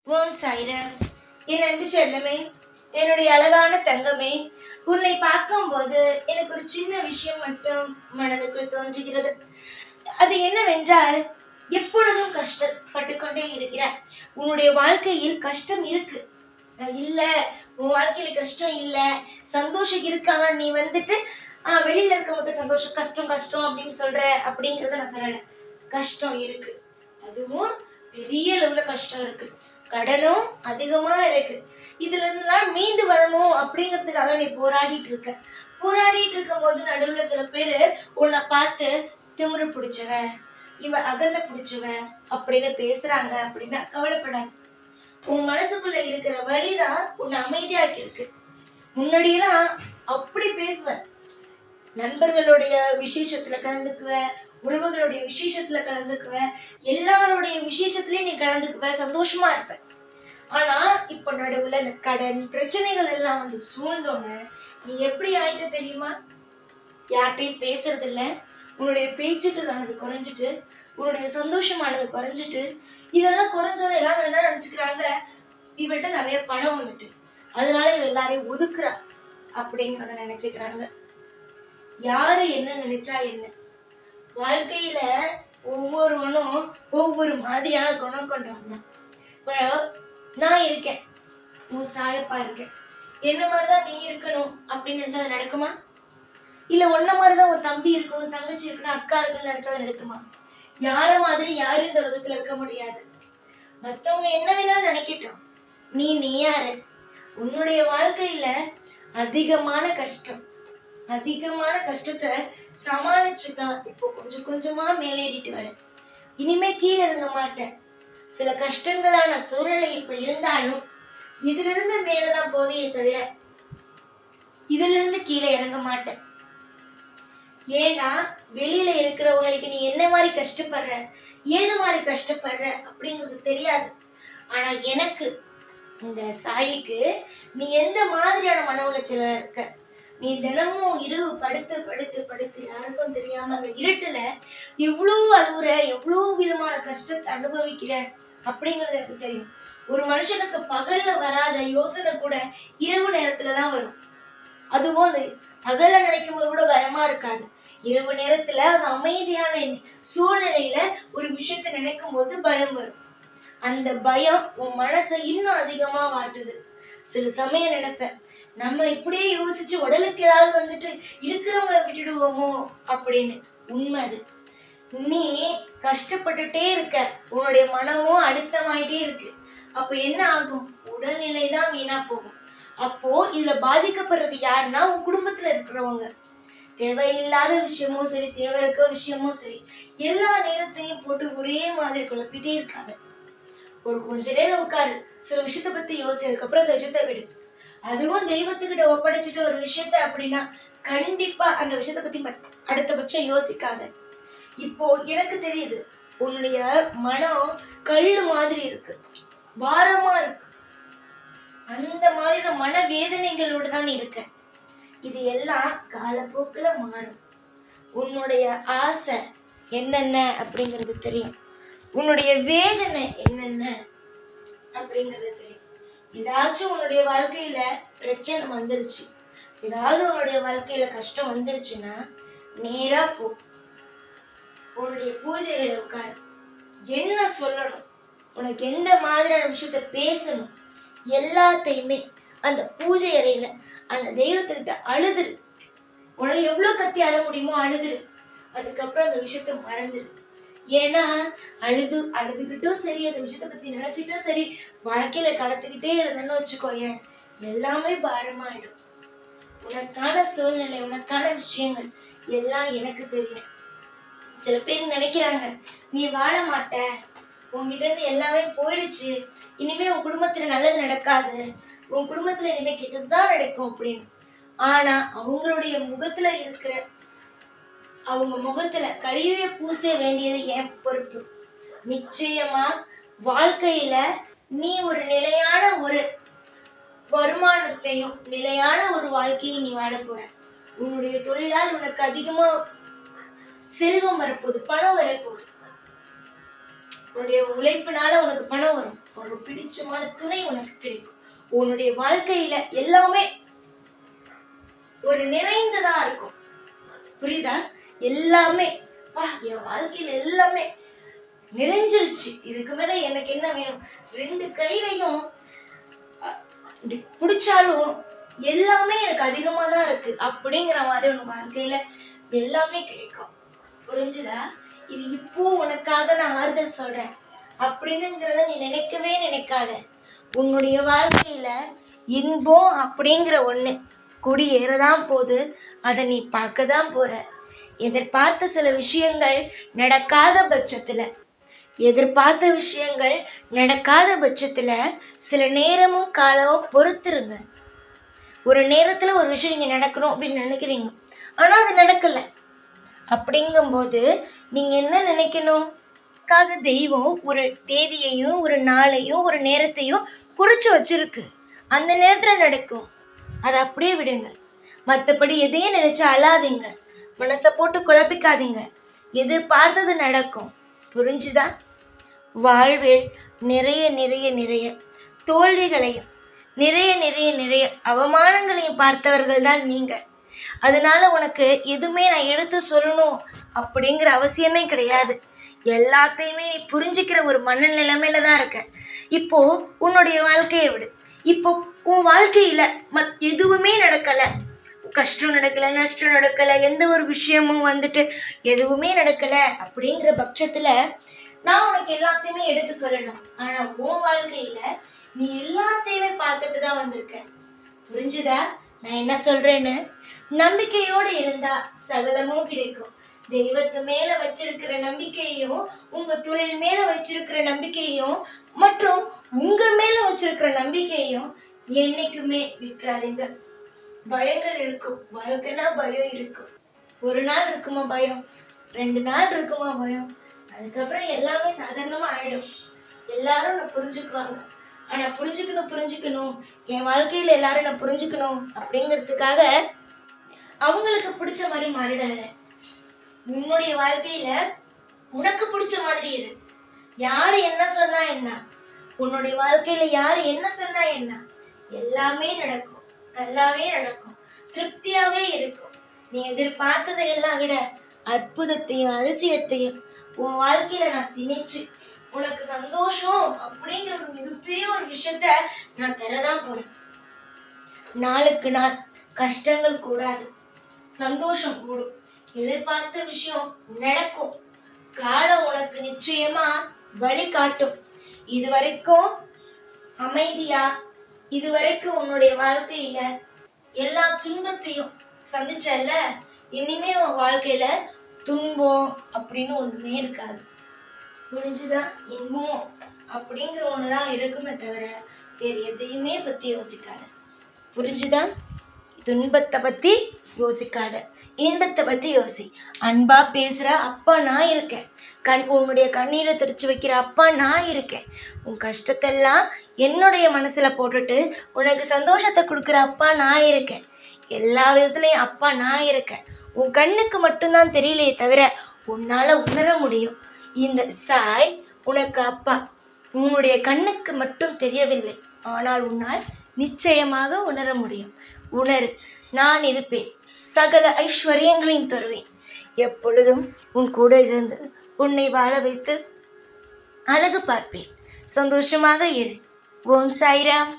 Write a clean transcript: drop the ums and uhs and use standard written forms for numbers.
ஓம் சாய்ராம். என் அன்பு செல்லமே, என்னுடைய அழகான தங்கமே, உன்னை பார்க்கும்போது எனக்கு ஒரு சின்ன விஷயம் மட்டும் மனதுக்குள் தோன்றுகிறது. அது என்னவென்றால், எப்பொழுதும் கஷ்டப்பட்டு கொண்டே இருக்கிறாய். உன்னுடைய வாழ்க்கையில் கஷ்டம் இருக்கு இல்ல, உன் வாழ்க்கையில கஷ்டம் இல்ல, சந்தோஷம் இருக்கானா? நீ வந்துட்டு வெளியில இருக்க மட்டும் சந்தோஷம் கஷ்டம் கஷ்டம் அப்படின்னு சொல்ற அப்படிங்கறத நான் சொல்லல. கஷ்டம் இருக்கு, அதுவும் பெரிய அளவுல கஷ்டம் இருக்கு, கடனும் அதிகமா இருக்கு. இதுல இருந்தெல்லாம் மீண்டு வரணும் அப்படிங்கிறதுக்காக நீ போராடிட்டு இருக்கும் போது நடுவுல சில பேரு உன்னை பார்த்து திமிரு பிடிச்சவ, இவ அகந்த பிடிச்சவ அப்படின்னு பேசுறாங்க அப்படின்னா கவலைப்படாது. உன் மனசுக்குள்ள இருக்கிற வழிதான் உன்னை அமைதியாக்கி இருக்கு. முன்னாடியெல்லாம் அப்படி பேசுவேன், நண்பர்களுடைய விசேஷத்துல கலந்துக்குவ, உறவுகளுடைய விசேஷத்துல கலந்துக்குவ, எல்லாருடைய விசேஷத்துலயும் நீ கலந்துக்குவ, சந்தோஷமா இருப்ப. ஆனா இப்ப நடுவுல இந்த கடன் பிரச்சனைகள் எல்லாம் வந்து சூழ்ந்தோன்னு நீ எப்படி ஆயிட்ட தெரியுமா? யார்கிட்டையும் பேசுறது இல்ல, உன்னுடைய பேச்சுக்கள் குறைஞ்சிட்டு, உன்னுடைய சந்தோஷமானது குறைஞ்சிட்டு, இதெல்லாம் குறைஞ்சோன்னு எல்லாரும் என்ன நினைச்சுக்கிறாங்க, இவள்கிட்ட நிறைய பணம் வந்துட்டு அதனால இவ எல்லாரையும் ஒதுக்குறா அப்படிங்கிறத நினைச்சுக்கிறாங்க. யாரு என்ன நினைச்சா என்ன, வாழ்க்கையில ஒவ்வொருவனும் ஒவ்வொரு மாதிரியான குணம் கொண்டவன் தான். இப்போ நான் இருக்கேன், உன் சாயப்பா இருக்கேன், என்ன மாதிரிதான் நீ இருக்கணும் அப்படின்னு நினைச்சா அது நடக்குமா? இல்ல உன்ன மாதிரிதான் உன் தம்பி இருக்கணும், தங்கச்சி இருக்கணும், அக்கா இருக்குன்னு நினைச்சா அது நடக்குமா? யார மாதிரி யாரும் இந்த உலகத்துல இருக்க முடியாது. மத்தவங்க என்ன வேணாலும் நினைக்கட்டும், நீ யாரு? உன்னுடைய வாழ்க்கையில அதிகமான கஷ்டத்தை சமாளிச்சுதான் இப்போ கொஞ்சம் கொஞ்சமா மேலேறிட்டு வரேன். இனிமே கீழே இறங்க மாட்டேன். சில கஷ்டங்களான சூழ்நிலை இப்ப இருந்தாலும் இதுல இருந்து மேலதான் போவே தவிர இதுல இருந்து கீழே இறங்க மாட்டேன். ஏன்னா வெளியில இருக்கிறவங்களுக்கு நீ என்ன மாதிரி கஷ்டப்படுற, ஏது மாதிரி கஷ்டப்படுற அப்படிங்கிறது தெரியாது. ஆனா எனக்கு, இந்த சாயிக்கு, நீ எந்த மாதிரியான மன உளைச்சல இருக்க, நீ தினமும் இரவு படுத்து படுத்து படுத்து யாருக்கும் தெரியாம அந்த இருட்டுல எவ்வளவு அழுகுற, எவ்வளவு விதமான கஷ்டத்தை அனுபவிக்கிற அப்படிங்கிறது எனக்கு தெரியும். ஒரு மனுஷனுக்கு பகல்ல வராத யோசனை கூட இரவு நேரத்துலதான் வரும். அதுவும் அந்த பகல்ல நினைக்கும் போது கூட பயமா இருக்காது, இரவு நேரத்துல அந்த அமைதியான சூழ்நிலையில ஒரு விஷயத்த நினைக்கும் போது பயம் வரும். அந்த பயம் உன் மனசை இன்னும் அதிகமா வாட்டுது. சில சமயம் நினைப்பேன், நம்ம இப்படியே யோசிச்சு உடலுக்கு ஏதாவது வந்துட்டு இருக்கிறவங்கள விட்டுடுவோமோ அப்படின்னு. உண்மை அது. நீ கஷ்டப்பட்டுட்டே இருக்க, உன்னுடைய மனமும் அழுத்தமாயிட்டே இருக்கு. அப்ப என்ன ஆகும்? உடல்நிலை தான் வீணா போகும். அப்போ இதுல பாதிக்கப்படுறது யாருன்னா உன் குடும்பத்துல இருக்கிறவங்க. தேவையில்லாத விஷயமும் சரி, தேவை இருக்க விஷயமும் சரி, எல்லா நேரத்தையும் போட்டு ஒரே மாதிரி குழப்பிட்டே இருக்காத. ஒரு கொஞ்ச நேரம் உட்காரு, சில விஷயத்த பத்தி யோசி, அதுக்கப்புறம் அந்த விஷயத்த விடு. அதுவும் தெய்வத்துக்கிட்ட ஒப்படைச்சிட்டு ஒரு விஷயத்த அப்படின்னா கண்டிப்பா அந்த விஷயத்த பத்தி அடுத்தபட்சம் யோசிக்காத. இப்போ எனக்கு தெரியுது, உன்னுடைய மனம் கல்லு மாதிரி இருக்கு, பாரமா இருக்கு. அந்த மாதிரி மன வேதனைகளோடு தான் இருக்க. இது எல்லாம் காலப்போக்குல மாறும். உன்னுடைய ஆசை என்னென்ன அப்படிங்கிறது தெரியும், உன்னுடைய வேதனை என்னென்ன அப்படிங்கிறது தெரியும். ஏதாச்சும் உன்னுடைய வாழ்க்கையில பிரச்சனை வந்துருச்சு, ஏதாவது உன்னுடைய வாழ்க்கையில கஷ்டம் வந்துருச்சுன்னா நேரா போ, உன்னுடைய பூஜைகளை உட்காரு. என்ன சொல்லணும், உனக்கு எந்த மாதிரியான விஷயத்த பேசணும், எல்லாத்தையுமே அந்த பூஜை அறையில அந்த தெய்வத்துக்கிட்ட அழுதுரு. உனக்கு எவ்வளவு கத்தி அழ முடியுமோ அழுதுரு. அதுக்கப்புறம் அந்த விஷயத்த மறந்துரு. ஏன்னா அழுதுகிட்டும் சரி, அந்த விஷயத்த பத்தி நினைச்சுக்கிட்டும் சரி, வாழ்க்கையில கடத்துக்கிட்டே இருந்தேன்னு வச்சுக்கோயேன், எல்லாமே பாரமாயிடும். உனக்கான சூழ்நிலை, உனக்கான விஷயங்கள் எல்லாம் எனக்கு தெரியும். சில பேர் நினைக்கிறாங்க, நீ வாழ மாட்ட, உன்கிட்ட இருந்து எல்லாமே போயிடுச்சு, இனிமே உன் குடும்பத்துல நல்லது நடக்காது, உன் குடும்பத்துல இனிமே கெட்டதுதான் நடக்கும் அப்படின்னு. ஆனா அவங்களுடைய முகத்துல இருக்கிற, அவங்க முகத்துல கரியை பூச வேண்டியது என் பொறுப்பு. நிச்சயமா வாழ்க்கையில நீ ஒரு நிலையான ஒரு வருமானத்தையும் நிலையான ஒரு வாழ்க்கையை நீ வாழ போற. உன்னுடைய தொழிலால் உனக்கு அதிகமா செல்வம் வரப்போகுது, பணம் வரப்போகுது. உன்னுடைய உழைப்புனால உனக்கு பணம் வரும். ஒரு பிடிச்சமான துணை உனக்கு கிடைக்கும். உன்னுடைய வாழ்க்கையில எல்லாமே ஒரு நிறைந்ததா இருக்கும். புரியுதா? எல்லாமே என் வாழ்க்கையில எல்லாமே நிறைஞ்சிருச்சு, இதுக்கு மேல எனக்கு என்ன வேணும்? 2 கையிலையும் பிடிச்சாலும் எல்லாமே எனக்கு அதிகமா தான் இருக்கு அப்படிங்கிற மாதிரி உன் வாழ்க்கையில எல்லாமே கிடைக்கும். புரிஞ்சுதா? இது இப்போ உனக்காக நான் ஆறுதல் சொல்றேன் அப்படின்னுங்கிறத நீ நினைக்கவே நினைக்காத. உன்னுடைய வாழ்க்கையில இன்பம் அப்படிங்கிற ஒண்ணு குடியேறதான் போது. அதை நீ பார்க்க தான் போற. எதிர்பார்த்த சில விஷயங்கள் நடக்காத பட்சத்துல சில நேரமும் காலமும் பொறுத்துருங்க. ஒரு நேரத்துல ஒரு விஷயம் நீங்க நடக்கணும் அப்படின்னு நினைக்கிறீங்க, ஆனா அது நடக்கல. அப்படிங்கும்போது நீங்க என்ன நினைக்கணும்? தெய்வம் ஒரு தேதியையும் ஒரு நாளையும் ஒரு நேரத்தையும் குறிச்சு வச்சிருக்கு. அந்த நேரத்துல நடக்கும். அதை அப்படியே விடுங்க. மற்றபடி எதையும் நினைச்சு அழாதீங்க, மனசை போட்டு குழப்பிக்காதீங்க. எதிர்பார்த்தது நடக்கும். புரிஞ்சுதா? வாழ்வில் நிறைய நிறைய நிறைய தோல்விகளையும் நிறைய நிறைய நிறைய அவமானங்களையும் பார்த்தவர்கள் தான் நீங்க. அதனால உனக்கு எதுவுமே நான் எடுத்து சொல்லணும் அப்படிங்கிற அவசியமே கிடையாது. எல்லாத்தையுமே நீ புரிஞ்சுக்கிற ஒரு மனநிலைமையில தான் இருக்க. இப்போ உன்னுடைய வாழ்க்கையை விடு. இப்போ உன் வாழ்க்கையில எதுவுமே நடக்கல, கஷ்டம் நடக்கல, நஷ்டம் நடக்கல, எந்த ஒரு விஷயமும் எதுவுமே நடக்கல அப்படிங்கிற பட்சத்துல நான் உனக்கு எல்லாத்தையுமே எடுத்து சொல்லணும். ஆனா உன் வாழ்க்கையில நீ எல்லாத்தையுமே பார்த்துட்டு தான் வந்திருக்க. புரிஞ்சுதா நான் என்ன சொல்றேன்னு? நம்பிக்கையோடு இருந்தா சகலமும் கிடைக்கும். தெய்வத்து மேல வச்சிருக்கிற நம்பிக்கையையும் உங்க தொழில் மேல வச்சிருக்கிற நம்பிக்கையும் மற்றும் உங்க மேல வச்சிருக்கிற நம்பிக்கையும் என்னைக்குமே விட்டுறாதீங்க. பயங்கள் இருக்கும், வாழ்க்கைனா பயம் இருக்கும். ஒரு நாள் இருக்குமா பயம், 2 நாள் இருக்குமா பயம், அதுக்கப்புறம் எல்லாமே சாதாரணமா ஆயிடும். எல்லாரும் நான் புரிஞ்சுக்குவாங்க. ஆனா புரிஞ்சுக்கணும் என் வாழ்க்கையில எல்லாரும் நான் புரிஞ்சுக்கணும் அப்படிங்கிறதுக்காக அவங்களுக்கு பிடிச்ச மாதிரி மாறிடாத. உன்னுடைய வாழ்க்கையில உனக்கு பிடிச்ச மாதிரி இரு. யாரு என்ன சொன்னா என்ன, உன்னுடைய வாழ்க்கையில யாரு என்ன சொன்னா என்ன, எல்லாமே நடக்கும், நல்லாவே நடக்கும், திருப்தியாவே இருக்கும். நீ எதிர்பார்த்ததை எல்லாம் விட அற்புதத்தையும் அதிசயத்தையும் உன் வாழ்க்கையில நான் திணிச்சு உனக்கு சந்தோஷம் அப்படிங்கிற ஒரு மிகப்பெரிய ஒரு விஷயத்த நான் தரதான் போறேன். நாளுக்கு நாள் கஷ்டங்கள் கூடாது, சந்தோஷம் கூடும். எதிர்பார்த்த விஷயம் நடக்கும். காலம் உனக்கு நிச்சயமா வழி காட்டும். இதுவரைக்கும் அமைதியா, இதுவரைக்கும் உன்னுடைய வாழ்க்கையில எல்லா துன்பத்தையும் சந்திச்சல்ல, இனிமே உன் வாழ்க்கையில துன்பம் அப்படின்னு ஒண்ணுமே இருக்காது. புரிஞ்சுதா? இன்பம் அப்படிங்கிற ஒண்ணுதான் இருக்குமே தவிர வேறு எதையுமே பத்தி யோசிக்காத. புரிஞ்சுதா? துன்பத்தை பத்தி யோசிக்காத, இன்பத்தை பத்தி யோசி. அன்பா பேசுற அப்பா நான் இருக்கேன். உன்னுடைய கண்ணீரை துடைச்சு வைக்கிற அப்பா நான் இருக்கேன். உன் கஷ்டத்தெல்லாம் என்னுடைய மனசுல போட்டுட்டு உனக்கு சந்தோஷத்தை கொடுக்குற அப்பா நான் இருக்கேன். எல்லா விதத்துலயும் அப்பா நான் இருக்கேன். உன் கண்ணுக்கு மட்டும்தான் தெரியலையே தவிர உன்னால உணர முடியும். இந்த சாய் உனக்கு அப்பா. உன்னுடைய கண்ணுக்கு மட்டும் தெரியவில்லை, ஆனால் உன்னால் நிச்சயமாக உணர முடியும். உணரு. நான் இருப்பேன், சகல ஐஸ்வர்யங்களையும் தருவேன். எப்பொழுதும் உன் கூட இருந்து உன்னை வாழ வைத்து அழகு பார்ப்பேன். சந்தோஷமாக இரு. ஓம் சாய்ராம்.